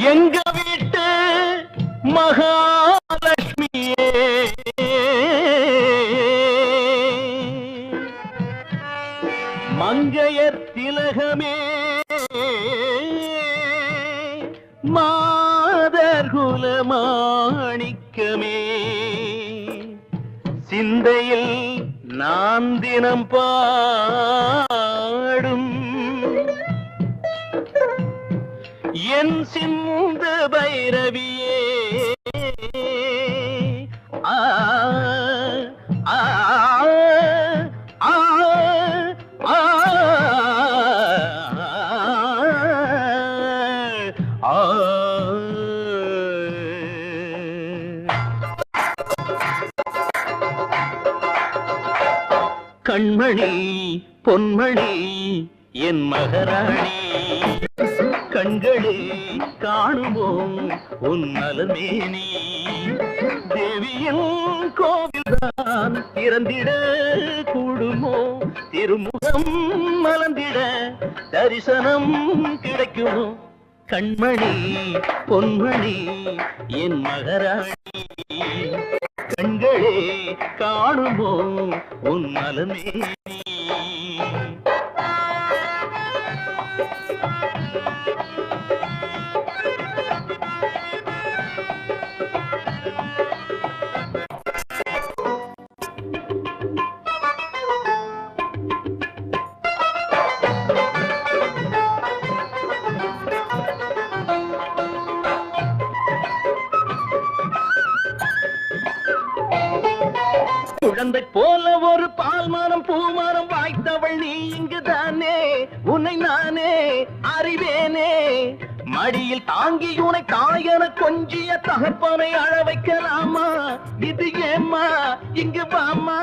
எங்க வீட்டு மகாலட்சுமியே மங்கையர் திலகமே மாதர்குல மாணிக்கமே சிந்தையில் நான் தினம் பாடும் என் சிந்த பைரவியே ஆ ஆ ஆ ஆ ஆ கண்மணி பொன்மணி என் மகராணி கண்களே காணுவோம் உன் நலமேனி தேவியின் கோவில்தான் திறந்திட கூடுமோ திருமுகம் மலர்ந்திட தரிசனம் கிடைக்குமோ கண்மணி பொன்மணி என் மகராணி கண்களே காணுமோ உன் நலமேனி குழந்தை போல ஒரு பால்மரம் பூமரம் வாய்த்தவள் நீ இங்குதானே உன்னை நானே அறிவேனே மடியில் தாங்கி உனை தாயன கொஞ்சிய தகப்பனை அழ வைக்கலாமா இது ஏம்மா இங்கு வாமா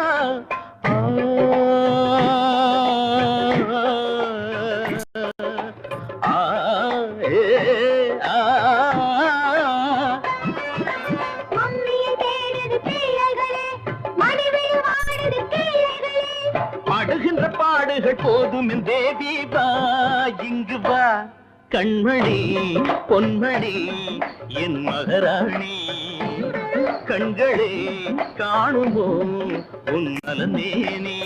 படுகின்ற பாடுகள் போதும் தேவி வா இங்கு வா கண்மணி பொன்மணி என் மகராணி கண்களே காணுமோ உன் நலமேனி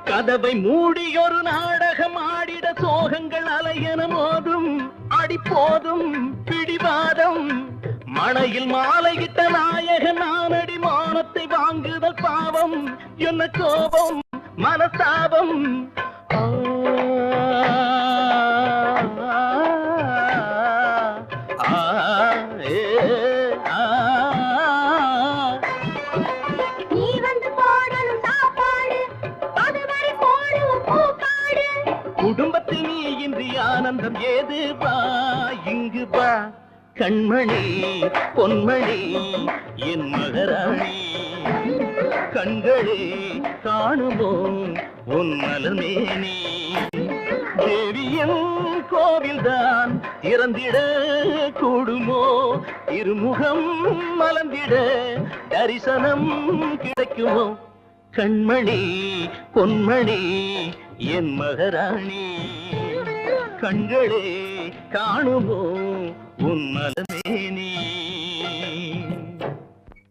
கதவை மூடி ஒரு நாடகம் ஆடிட சோகங்கள் அலையன மோதும் அடிப்போதும் பிடிவாதம் மணையில் மாலையிட்ட நாயக நானடி மானத்தை வாங்குதல் பாவம் என்ன கோபம் மனஸ்தாபம் குடும்பத்தில் நீ இன்றி ஆனந்தம் ஏது வா இங்கு வா கண்மணி பொன்மணி என் மகராணி கண்களே காணுமோ உன் நலமேனி தேவியின் கோவில்தான் திறந்திட கூடுமோ இருமுகம் மலர்ந்திட தரிசனம் கிடைக்குமோ கண்மணி பொன்மணி என் மகராணி கண்களே காணுமோ உன் மலமேனி